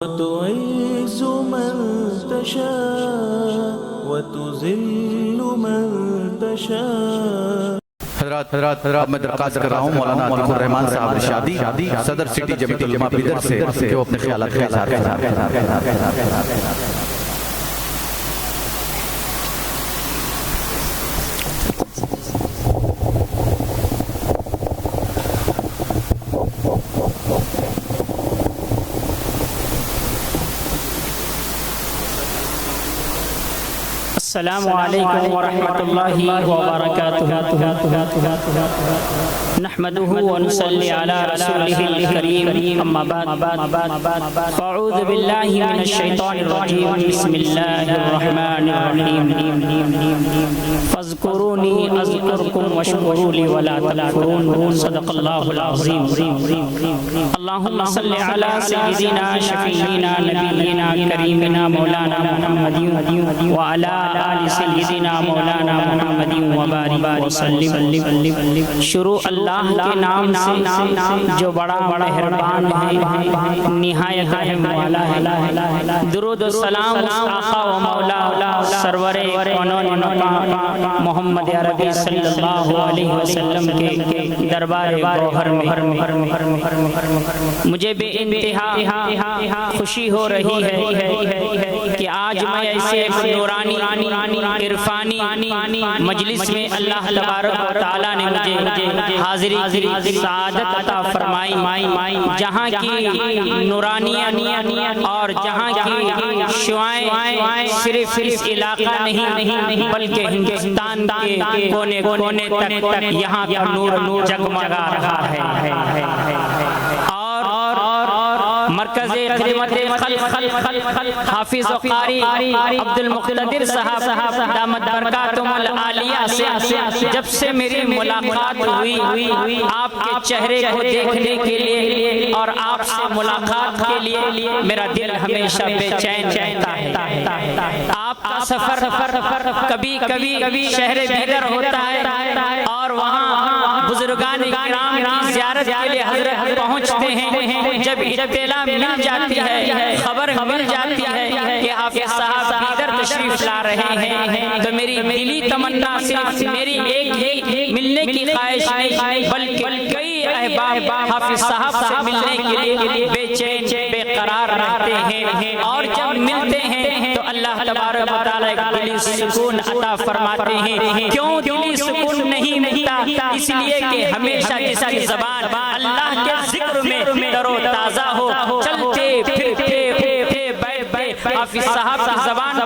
وتعز من تشاء وتذل من تشاء. حضرات میں درخواست کر رہا ہوں مولانا عطیف الرحمان صاحب ارشادی صدر سٹی جمعیت العلماء بیدر سے کہ وہ اپنے خیالات کا اظہار کریں. السلام علیکم ورحمۃ اللہ وبرکاتہ. نحمده ونصلي على رسوله الكريم اما بعد فاعوذ بالله من الشيطان الرجيم بسم الله الرحمن الرحيم فاذكروني اذكركم واشكروا لي ولا تكفرون. صدق الله العظيم. اللهم صل على سيدنا شفيعنا نبينا كريمنا مولانا محمد وعلى آل سیدنا مولانا محمد وبارک وسلم. شروع اللہ کے نام سے جو بڑا مہربان ہے نہایت رحم والا ہے. درود و سلام آقا و مولا سرور کونین مقام محمد عربی صلی اللہ علیہ وسلم کے دربار گوہر میں مجھے بے انتہا خوشی ہو رہی ہے کہ آج میں ایسے ایک نورانی عرفانی مجلس میں اللہ تبارک و تعالیٰ نے مجھے حاضری کی سعادت عطا فرمائی، جہاں کی نورانیت اور جہاں کی شعائیں صرف اس علاقہ نہیں بلکہ ہندوستان کے کونے کونے تک یہاں کا نور جگمگا رہا ہے. مرکز خدمت خلق حافظ و قاری عبد المقتدر صاحب دامت برکاتہم العالیہ سے جب سے میری ملاقات ہوئی آپ کے چہرے کو دیکھنے کے لیے اور آپ سے ملاقات کے لیے میرا دل ہمیشہ بے چین رہتا ہے. آپ کا سفر کبھی شہر بیدر ہوتا ہے اور وہاں بزرگان کرام کی زیارت کے لیے حضرت پہنچتے ہیں. جب اطلاع مل جاتی ہے، خبر مل جاتی ہے کہ حافظ صاحب بیدر تشریف لا رہے ہیں، تو میری دلی تمنا صرف میری ایک ملنے کی خواہش نہیں بلکہ کئی احباب حافظ صاحب سے ملنے کے لیے بے چین بے قرار رہتے ہیں، اور جب ملتے ہیں تو اللہ تبارک و تعالیٰ ایک دلی سکون عطا فرماتے ہیں. کیوں دلی سکون نہیں ملتا؟ اس لیے کہ ہمیشہ جس کی زبان اللہ کے ذکر میں تر و تازہ ہو، چلتے پھرتے حافظ صاحب کی زبان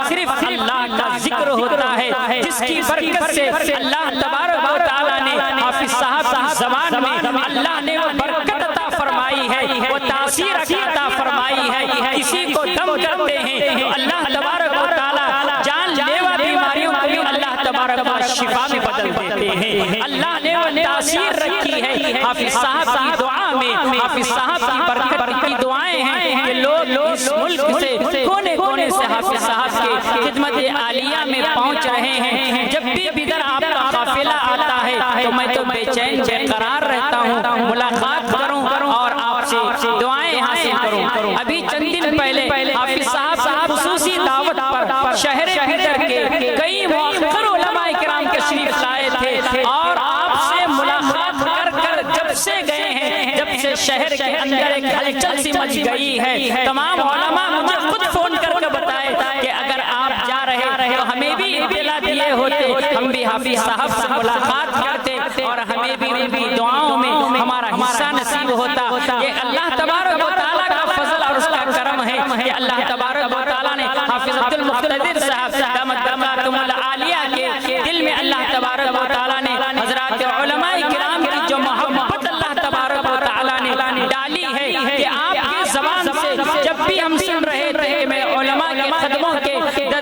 صرف اللہ کا ذکر ہوتا ہے، جس کی برکت سے اللہ تبارک و تعالیٰ نے حافظ صاحب کی زبان میں اللہ نے وہ برکت عطا فرمائی ہے، وہ تاثیر عطا فرمائی ہے. کسی کو دم کرتے ہیں تو اللہ تبارک و تعالیٰ جان لیوا بیماریوں کو بھی اللہ تبارک و تعالیٰ شفا میں بدل دیتے ہیں. اللہ نے وہ تاثیر رکھی ہے حافظ صاحب کی دعا میں. حافظ صاحب کی برکت کی دعائیں ہیں کہ لوگ اس ملک سے کونے کونے سے حافظ صاحب کی خدمت عالیہ میں پہنچ رہے ہیں. جب بھی بیدر آپ کا قافلہ آتا ہے تو میں تو بے چین بے قرار رہتا ہوں، ملاقات کروں اور آپ سے دعائیں حاصل کروں. ابھی چند دن پہلے حافظ صاحب خصوصی دعوت پر شہر بیدر کے کئی مؤخر علماء کرام تشریف لائے تھے، اور آپ سے ملاقات کر جب سے گئے ہیں، جب سے شہر کے اندر ایک ہلچل سی مچ گئی ہے. تمام علماء مجھے خود فون کر کے بتائے کہ اگر آپ جا رہے تو ہمیں بھی اطلاع دیے ہوتے، ہم بھی حافظ صاحب سے ملاقات کرتے اور ہمیں بھی ان کی دعاؤں میں ہمارا حصہ نصیب ہوتا. یہ اللہ تبارک و تعالیٰ کا فضل اور اس کا کرم ہے کہ اللہ تبارک و تعالیٰ نے حافظ عبد المقتدر صاحب دامت برکاتہم العالیہ کے دل میں اللہ تبارک و تعالیٰ نے حضرات علماء کرام کی جو محبت اللہ تبارک و تعالیٰ نے ڈالی ہے کہ آپ کی زبان سے جب بھی ہم سن رہے تھے میں علماء کے قدموں کے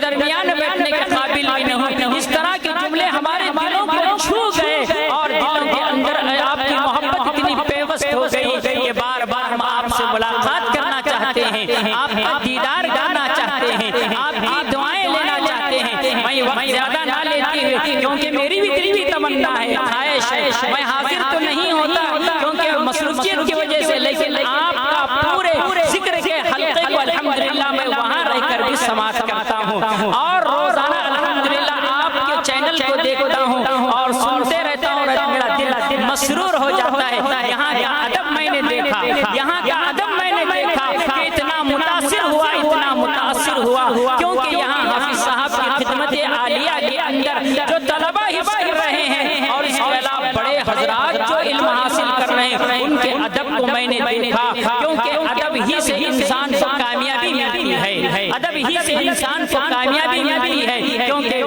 درمیان بیٹھنے کے قابل بھی نہیں. اس طرح کے جملے ہمارے دلوں کو چھو گئے اور دلوں کے اندر آپ کی محبت اتنی پیوست ہو گئی کہ بار بار ہم آپ سے ملاقات کرنا چاہتے ہیں، آپ کا دیدار کرنا چاہتے ہیں، آپ کی دعائیں لینا چاہتے ہیں. میں وقت زیادہ نہ لیتی ہوں کیونکہ میری بھی دلی تمنا ہے، خواہش ہے. میں حاضر تو نہیں ہوتا کیونکہ مصروفیت کی وجہ سے، لیکن آپ کا پورے ذکر کے حلقے کیونکہ یہاں حافظ صاحب کی خدمت عالیہ کے اندر جو طلبہ حفظ کر رہے ہیں اور اس کے علاوہ بڑے حضرات جو علم حاصل کر رہے ہیں ان کے ادب کو میں نے دیکھا، کیونکہ ادب ہی سے انسان کو کامیابی ملتی ہے، ادب ہی سے انسان کو کامیابی ملتی ہے، کیونکہ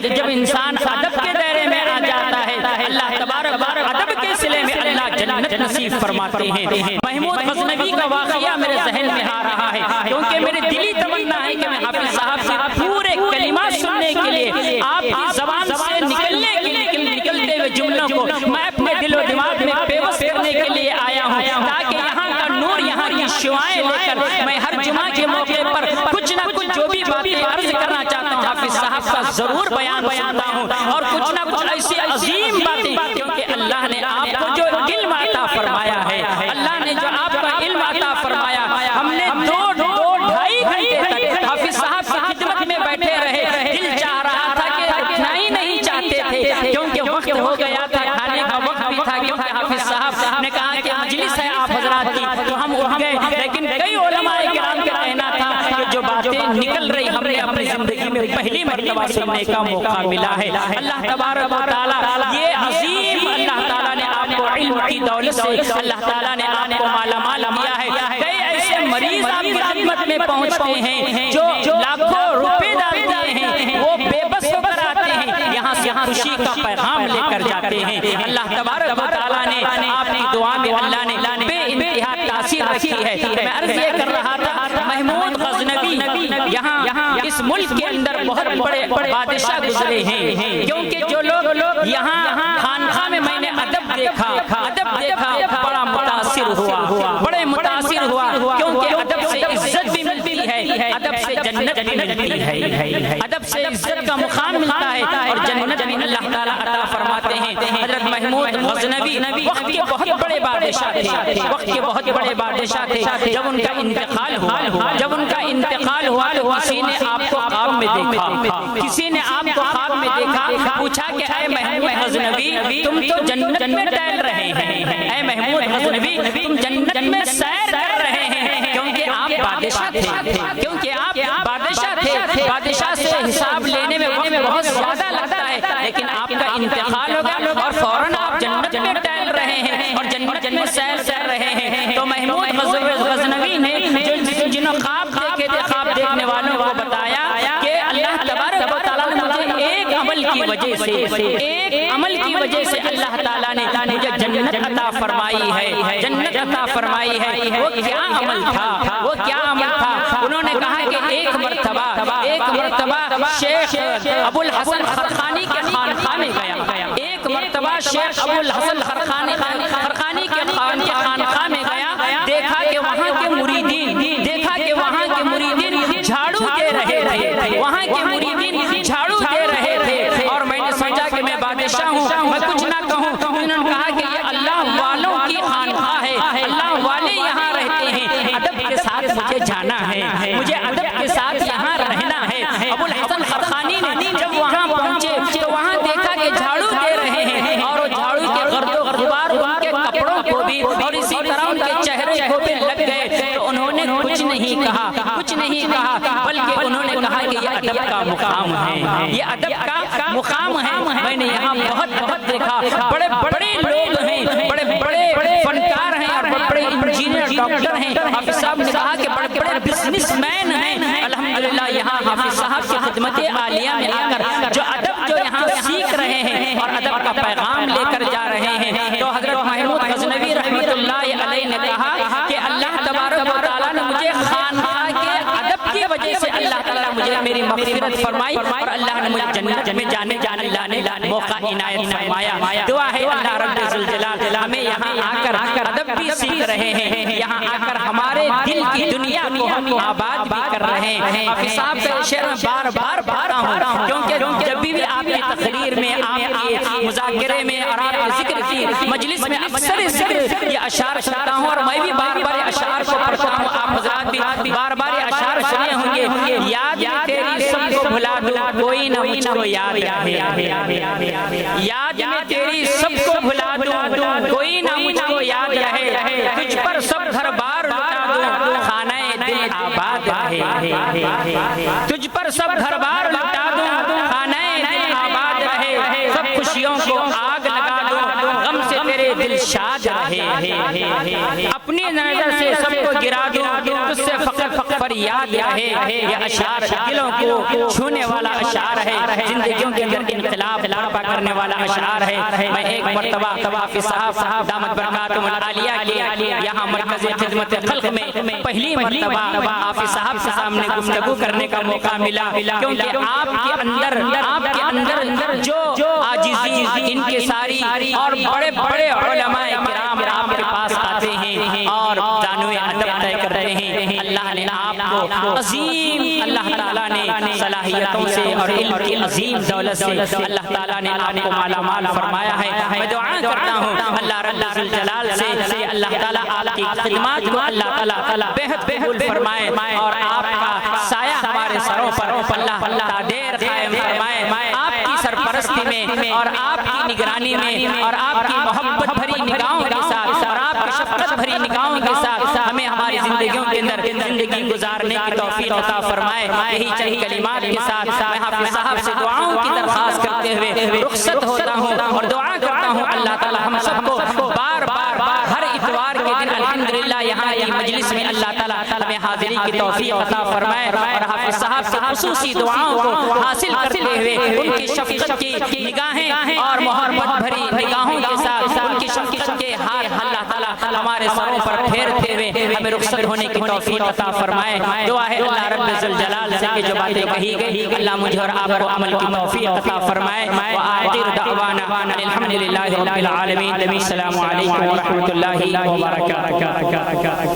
جب انسان ادب کے دائرے میں آ جاتا ہے اللہ تبارک ادب کے صلے میں اللہ جنت نصیب فرماتے ہیں۔ محمود غزنوی کا واقعہ میرے ذہن میں آ رہا ہے، کیونکہ میرے دلی تمنا ہے کہ میں حافظ صاحب سے پورے کلمات سننے کے لیے آپ کی زبان سے نکلتے ہوئے جملوں کو میں اپنے دل و دماغ میں پیوست کرنے کے لیے آیا ہوں، تاکہ یہاں کا نور، یہاں کی شعائیں لے کر میں ہر جمعہ کے موقع پر کچھ نہ کچھ جو بھی باتیں عرض کرنا چاہتا ہوں حافظ صاحب کا ضرور بیان کرتا ہوں، اور کچھ نہ کچھ ایسی عظیم باتیں، کیونکہ اللہ نے آپ کو جو علم عطا فرمایا ہے، اللہ نے جو آپ کا علم عطا فرمایا، ہم نے دو ڈھائی گھنٹے تک حافظ صاحب کی خدمت میں بیٹھے رہے، دل چاہ رہا تھا کہ اٹھنا ہی نہیں چاہتے تھے، کیونکہ وقت ہو گیا تھا، کھانے کا وقت بھی تھا، کیونکہ حافظ صاحب نے کہا کہ مجلس ہے آپ حضرات کی، تو ہم اٹھ گئے، لیکن کئی علماء کرام کا کہنا تھا کہ جو باتیں نکل رہی ہم نے اپنی زندگی میں پہلی مرتبہ سننے کا موقع ملا ہے۔ اللہ تبارک و تعالی یہ عظیم اللہ تعالی نے آپ کو علم کی دولت سے اللہ تعالی نے آپ کو مالا مال کیا ہے۔ کئی ایسے مریض آپ کی خدمت میں پہنچتے ہیں جو لاکھوں روپے ڈالتے ہیں، وہ بے بس ہو کر آتے ہیں، یہاں سے خوشی کا پیغام لے کر جاتے ہیں۔ اللہ تبارک و تعالی نے آپ کی دعا میں اللہ نے بے انتہا تاثیر رکھی ہے۔ میں عرض یہ کر رہا تھا محمود غزنوی یہاں اس ملک کے اندر بہت بڑے بادشاہ گزرے ہیں، کیونکہ جو لوگ یہاں خانقاہ میں میں نے ادب دیکھا بڑا متاثر ہوا، کیونکہ ادب سے عزت بھی ملتی ہے، ادب سے جنت بھی ملتی ہے، ادب سے عزت کا مقام ملتا ہے اور جنت بھی اللہ تعالیٰ عطا فرماتے ہیں۔ حضرت محمود غزنوی وقت کے بہت بڑے بادشاہ تھے، جب ان کا انتقال ہوا تو کسی نے آپ کو خواب میں دیکھا، پوچھا کہ اے محمود غزنوی تم تو جنت میں ٹہل رہے ہیں، اے محمود غزنوی تم جنت میں سیر کر رہے ہیں، کیونکہ آپ بادشاہ تھے، بادشاہ سے حساب لینے میں وقت بہت زیادہ لگتا ہے، لیکن آپ کا انتقال ہو گیا اور فوراً آپ جنت میں ٹہل رہے ہیں اور جنت میں سیر کر رہے ہیں۔ تو محمود غزنوی نے جنہوں خواب دیکھے تھے، خواب دیکھنے والوں کو بتایا کہ اللہ تبارک و تعالیٰ نے مجھے ایک عمل کی وجہ سے اللہ تعالیٰ نے مجھے جنت عطا فرمائی ہے، وہ کیا عمل تھا؟ انہوں نے کہا کہ ایک مرتبہ شیخ ابو الحسن خرقانی کے خانقاہ میں گیا، ایک مرتبہ شیخ ابو الحسن خرقانی کے خانقاہ میں گیا، دیکھا کہ وہاں کے مریدین جھاڑو دے رہے تھے، اور میں نے سوچا کہ میں بادشاہ ہوں، میں کچھ نہ کہوں۔ انہوں نے کہا کہ یہ اللہ والوں کی خانقاہ ہے، اللہ والے یہاں رہتے ہیں، ادب کے ساتھ مجھے جانا ہے، مجھے ادب کے ساتھ یہاں رہنا ہے۔ ابو الحسن خرقانی نے جب وہاں پہنچے تو وہاں دیکھا کہ جھاڑو دے رہے ہیں، اور وہ جھاڑو کے گرد و غبار ان کے کپڑوں کو بھی اور اسی طرح ان کے چہرے کو بھی لگ گئے، تو انہوں نے کچھ نہیں کہا، بلکہ انہوں نے کہا کہ یہ ادب کا مقام ہے، یہ ادب کا مقام ہے۔ میں نے یہاں بہت دیکھا، بڑے لوگ ہیں، بڑے فنکار ہیں اور بڑے انجینئر ڈاکٹر ہیں، حافظ صاحب نے کہا کہ بڑے بزنس مین ہیں۔ الحمدللہ یہاں حافظ صاحب کی خدمت عالیہ میں آ کر جو ادب جو یہاں سیکھ رہے ہیں اور ادب کا پیغام لے کر جا رہے ہیں، تو حضرت محمود غزنوی رحمۃ اللہ علیہ نے کہا کہ اللہ تبارک و تعالیٰ نے مجھے خانقاہ کے ادب کی وجہ سے اللہ تعالیٰ نے مجھے میری مغفرت فرمائی اور اللہ نے مجھے جنت میں جانے اللہ نے موقع عنایت فرمایا۔ دعا ہے اللہ رب ذوالجلال ہمیں یہاں آ کر ادب بھی سیکھ رہے ہیں، یہاں آ کر ہمارے دل کی دنیا کو ہم آباد بھی کر رہے ہیں۔ حافظ صاحب کا شعر میں بار پڑھتا ہوں، کیونکہ جب بھی آپ کی تقریر میں، آپ کے مذاکرے میں اور آپ کے ذکر کی مجلس میں اکثر یہ اشعار سنتا ہوں، اور میں بھی بار اشعار کو پڑھتا ہوں، آپ حضرات بھی بار اشعار سنے ہوں گے۔ یاد میں تیری سب کو بھلا دوں، کوئی نہ مجھ کو یاد رہے، یاد میں تیری سب کو بھلا دوں، کوئی نہ مجھ کو یاد رہے، تجھ پر سب گھر بار لٹا دوں، خانہ دل آباد رہے، تجھ پر سب گھر بار لٹا دوں خانہ دل آباد رہے سب خوشیوں کو آگ لگا دوں غم سے تیرے دل شاد رہے اپنی نظر سے سب کو گرا دوں تجھ سے فقط فریاد رہے یہ اشعار دلوں کو چھونے والا اشعار ہے زندگیوں کے اندر انقلاب برپا کرنے والا اشعار ہے میں ایک مرتبہ حافظ صاحب دامت برکاتہم العالیہ کے یہاں مرکز خدمت خلق میں پہلی مرتبہ حافظ صاحب سے سامنے گفتگو کرنے کا موقع ملا کیونکہ آپ کے اندر جو عاجزی انکساری اور بڑے بڑے علماء کرام آپ کے پاس آتے ہیں اور دانوِ ادب طے کرتے ہیں اللہ نے آپ کو عظیم اللہ تعالیٰ نے صلاحیتوں سے اور علم کی عظیم دولت سے اللہ تعالیٰ نے آپ کو مالا مال فرمایا ہے میں دعا کرتا ہوں اللہ رب الجلال سے اللہ تعالیٰ آپ کی خدمات کو اللہ تعالیٰ بہت قبول فرمائے اور آپ کا سایہ ہمارے سروں پر اللہ دیر قائم فرمائے آپ کی سرپرستی میں اور آپ کی نگرانی میں اور آپ کی محبت بھری نگاہوں کے ساتھ اور آپ کی شفقت بھری نگاہوں کے ساتھ ہمیں ہماری زندگیوں کے اندر زندگی گزارنے کی توفیق عطا فرمائے یہی چند کلمات کے ساتھ میں حافظ صاحب سے دعاؤں کی درخواست کرتے ہوئے رخصت ہوتا ہوں اور دعا کرتا ہوں اللہ تعالی ہم سب کو بار بار ہر اتوار کے دن الحمدللہ یہاں کی مجلس میں اللہ تعالی ہمیں حاضری کی توفیق عطا فرمائے اور حافظ صاحب سے خصوصی دعاؤں کو حاصل کرتے ہوئے ان کی شفقت کی نگاہیں اور محبت بھری نگاہوں کے ساتھ ان کی شفقت کے ہاتھ اللہ تعالی ہمارے سروں پر پھیرتے ہوئے ہمیں رخصت ہونے کی توفیق عطا فرمائے دعا ہے اللہ رب الجلال سے کہ جو باتیں کہی گئی اللہ مجھے اور آپ کو عمل کی توفیق عطا فرمائے وآخر دعوانا الحمدللہ رب العالمین السلام علیکم ورحمۃ اللہ وبرکاتہ